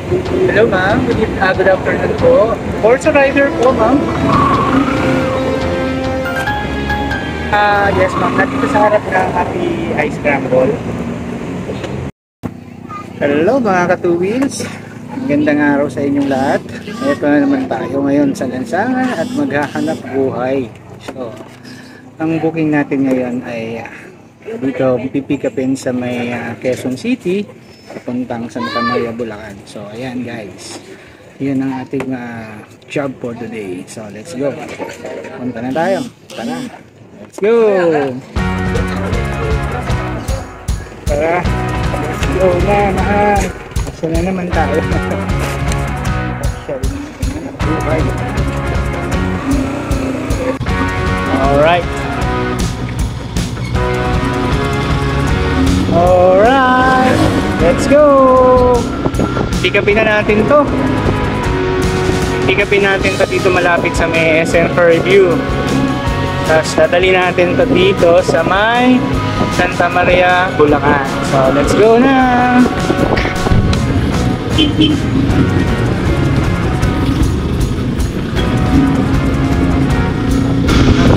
Hello ma'am, good afternoon po. Forza Rider po ma'am. Yes ma'am, nandito sa harap ng Happy Ice Scramble. Hello mga ka-two wheels. Magandang araw sa inyong lahat. Ito na naman tayo ngayon sa lansangan at maghahanap buhay. So, ang booking natin ngayon ay dito pipick upin sa may Quezon City papuntang Santa Maria, Bulacan. So ayan guys, yun ang ating job for today. So let's go, punta na tayo, tara, let's go, tara, let's go na mahal. Asa na naman tayo. Alright. Alright, let's go! Pick upin na natin to. Pick upin natin to dito malapit sa may SM Fairview. Tapos dadali natin to dito sa may Santa Maria, Bulacan. So let's go na!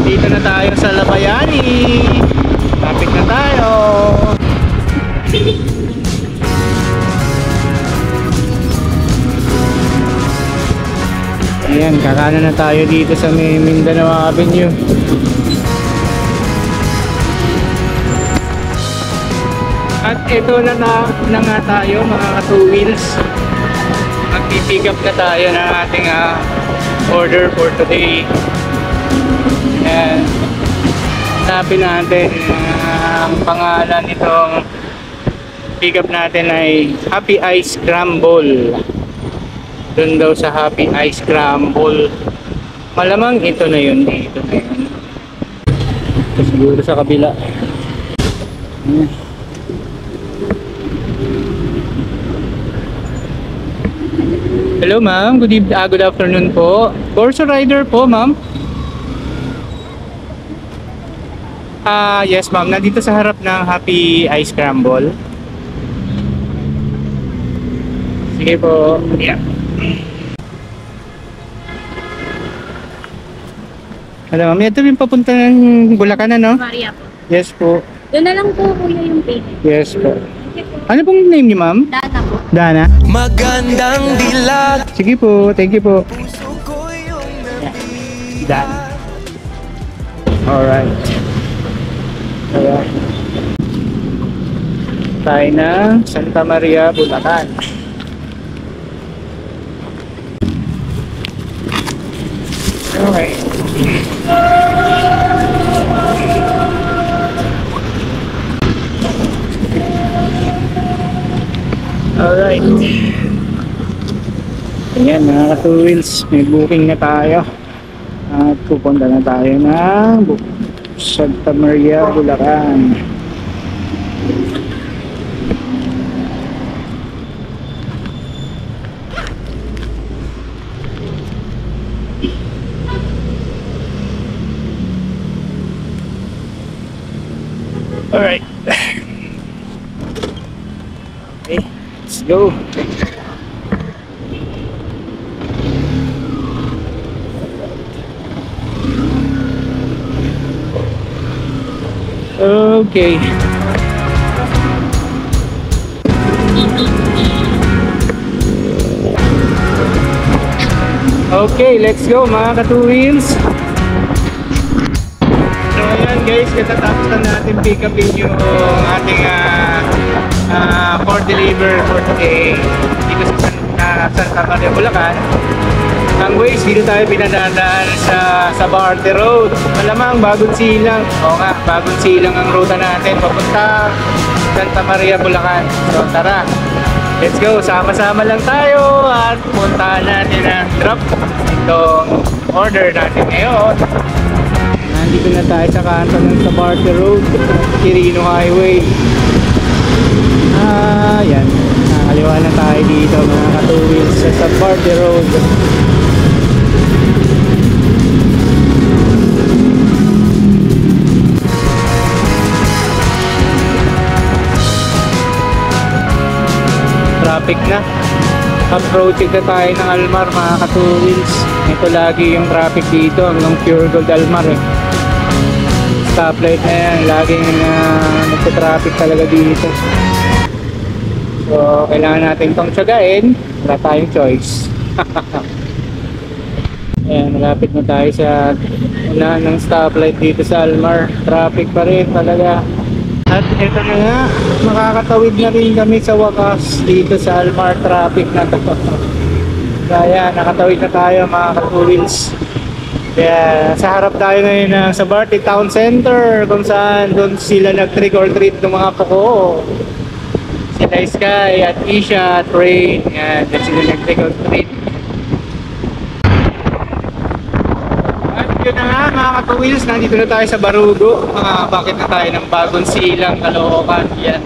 Dito na tayo sa Labayani. Lapit na tayo. Ayan, kakanan na tayo dito sa Mindanao Avenue. At ito na nga tayo mga ka-two wheels. Magpipick up na tayo ng ating order for today. Ayan, hanapin natin ang pangalan nitong pick up natin ay Happy Ice Scramble. Doon daw sa Happy Ice Scramble. Malamang ito na yun, dito na yun. Ito siguro sa kabila. Hello ma'am, good afternoon po. Forza Rider po ma'am. Yes ma'am, nandito sa harap ng Happy Ice Scramble. Sige po. Yeah. Hello ma'am, ito rin papunta ng Bulacan, ano? Maria po. Yes po. Doon na lang po kuya yung payment. Yes po. Ano pong name niyo ma'am? Dana po. Dana? Magandang dilag. Sige po, thank you po. Puso ko yung Dana. Alright. Ayan. Tayo ng Santa Maria, Bulacan. Okay. Alright. Ayan mga ka-two wheels, may booking na tayo. At pupunta na tayo ng Santa Maria, Bulacan. Alright. Okay, let's go. Okay. Okay, let's go mga ka-two wheels. So ayan guys, katatapos na natin pick upin yung ating for deliver for today dito sa Santa Maria, Bulacan. Ang ways, dito tayo pinadadaan sa Barte Road. Malamang bagong silang. Oo nga, bagong silang ang ruta natin papunta Santa Maria, Bulacan. So tara, let's go, sama-sama lang tayo at puntahan natin ang drop itong order natin ngayon. Nandito na tayo sa kanto ng Barte Road, Quirino Highway. Yan, nakakaliwa na tayo dito mga ka-two wheels sa Barte Road. Traffic na. Approaching na tayo ng Almar mga ka-two wheels. Ito lagi yung traffic dito hanggang Pure Gold Almar eh. Stoplight na yan, laging nagka-traffic talaga dito. So kailangan natin itong tsagain, wala tayong choice. Ayan, malapit na tayo sa unahan ng stoplight dito sa Almar. Traffic pa rin talaga. At ito na nga, makakatawid na rin kami sa wakas dito sa Almar traffic na to. Kaya nakatawid na tayo mga ka-two wheels. Kaya sa harap tayo ngayon sa Barty Town Center kung saan doon sila nag-trick or treat ng mga poko. Sila Sky at Isha at Rain. Yan, doon sila nag-trick or treat. Yun na nga mga ka-two wheels, nandito na tayo sa Barugo. Bakit na tayo ng bagong silang Caloocan. Yan.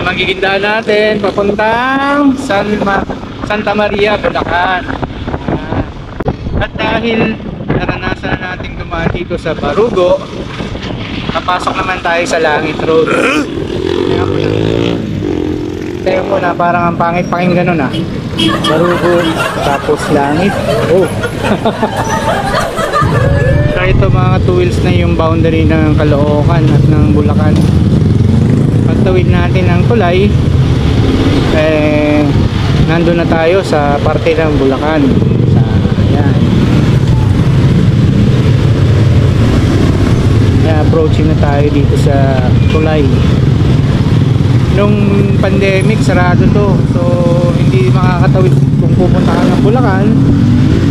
Magiging daan natin papuntang Santa Maria, Bulacan. At dahil naranasan natin dumaan dito sa Barugo, napasok naman tayo sa Langit Road. Tayo muna, parang ang pangit pakinggan nun Barugo, tapos Langit. Oh. So ito mga two wheels na yung boundary ng Caloocan at ng Bulacan. Pagtawid natin ng tulay, nandun na tayo sa parte ng Bulacan. Ayan. Approaching na tayo dito sa tulay. Nung pandemic sarado to, so hindi makakatawid kung pupunta ka ng Bulacan,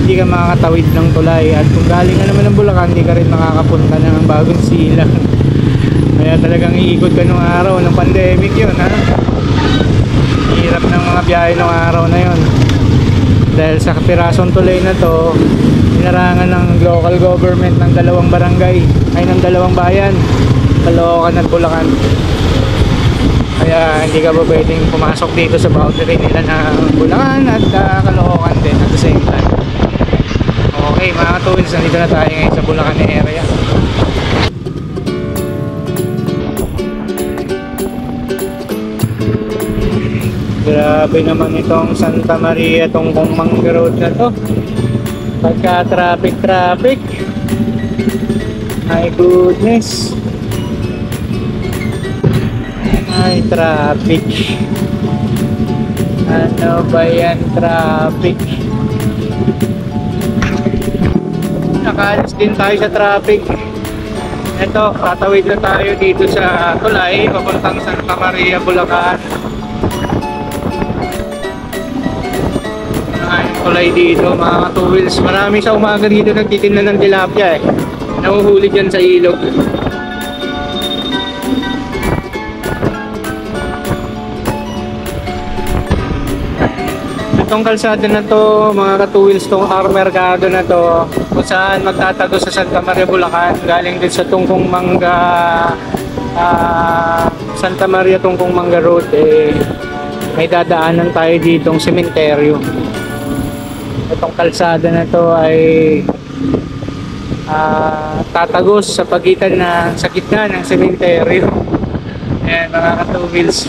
hindi ka makakatawid ng tulay. At kung galing ka naman ng Bulacan, hindi ka rin makakapunta ng Bagong Silang. Kaya talagang iikot ka nung araw ng pandemic yun hirap ng mga biyahe nung araw na yun. Dahil sa pirasong tulay na to, inarangan ng local government ng dalawang barangay, ay ng dalawang bayan, Caloocan at Bulacan. Kaya hindi ka ba pwedeng pumasok dito sa boundary nila ng Bulacan at Caloocan din at the same time. Okay mga two wheels, nandito na tayo ngayon sa Bulacan area. Grabe naman itong Santa Maria, itong Mangga Road na to. Pagka traffic. My goodness. Ay, traffic. Ano ba yan, traffic? Nakaalis din tayo sa traffic. Ito, tatawid na tayo dito sa tulay, papuntang Santa Maria, Bulacan. Tulay dito mga two wheels. Marami sa umaga dito nagtitinda ng tilapia nahuhuli dyan sa ilog. Itong kalsada na to mga ka-two wheels, tong Mercado na to kung saan magtatago sa Santa Maria, Bulacan, galing din sa Tungkong Mangga Santa Maria Tungkong Mangga Road. May dadaanan tayo ditong sementeryo. Itong kalsada na to ay tatagos sa pagitan sa gitna ng sementeryo. Ayan mga ka-two wheels,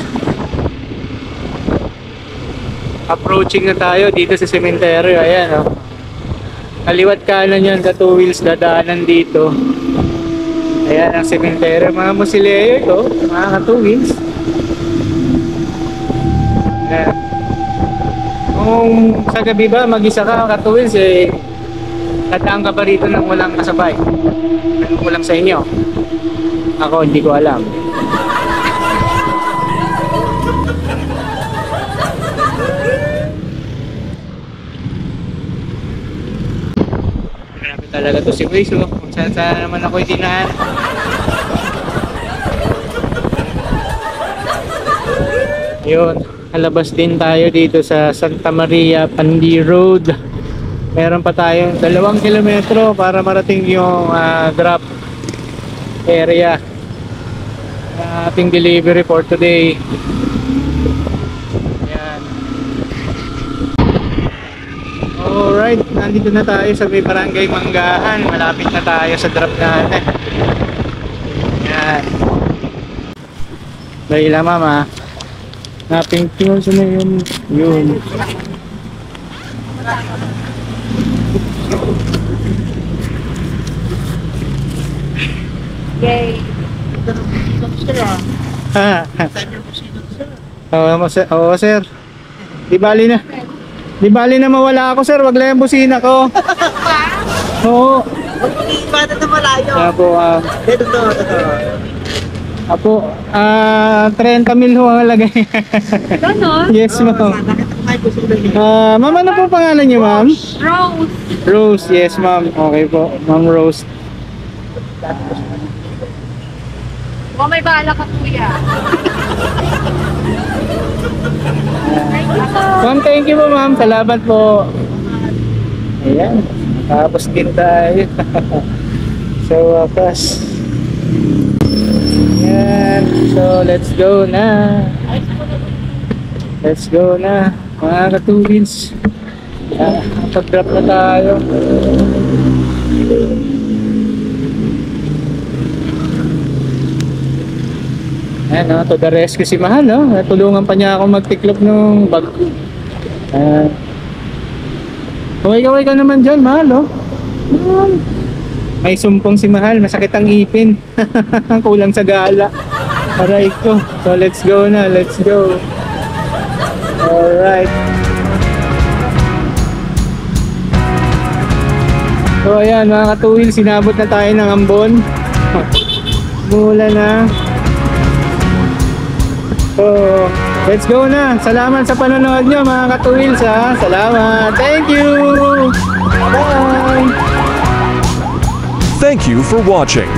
approaching na tayo dito sa sementeryo. Ayan kaliwat kanan yan ka-two wheels, dadaanan dito. Ayan ang sementeryo, mga Musileo ito mga ka-two wheels. Ayan. Kung sa gabi ba mag-isa ka ka-two wheels dadaan ka pa rito nang walang kasabay? Anong kulang sa inyo? Ako hindi ko alam. Grabe talaga to si Waze kung saan naman ako itinaan. Yun, alabas din tayo dito sa Santa Maria Pandi Road. Meron pa tayong 2 kilometro para marating yung drop area na ating delivery for today. Ayan. Alright, nandito na tayo sa may Barangay Manggahan. Malapit na tayo sa drop natin. Ayan. Dahil mama naping yun, yun. Yay. Oo, sir. Di bali na. Di bali na mawala ako, sir. Wag lang yung busina ko. Oo. Iba na malayo. Apo, Ito. apo, 30 mil ho ang lagay. Ganon? Yes, ma'am. Ma'am, ano po pangalan niyo, ma'am? Rose. Rose, yes, ma'am. Okay po, ma'am Rose. Mukhang may bahala ka, kuya. Ma'am, thank you po, ma'am. Salamat po. Ayan. Tapos din tayo. So, wakas. Ayan. So, let's go na. Let's go na. Mga katubins. Pag-drop na tayo. Ayan, to the rescue si Mahal, no? Tulungan pa niya ako magtiklop ng bag ko. Kaway-kaway ka naman dyan, Mahal, oh. May sumpong si Mahal, masakit ang ipin. Kulang sa gala. Aray ko. So, let's go na, let's go. Alright. So, ayan, mga katuwil, sinabot na tayo ng Ambon. Mula na. So, let's go na. Salamat sa panonood nyo, mga katuwils, ha. Salamat. Thank you. Bye. Thank you for watching.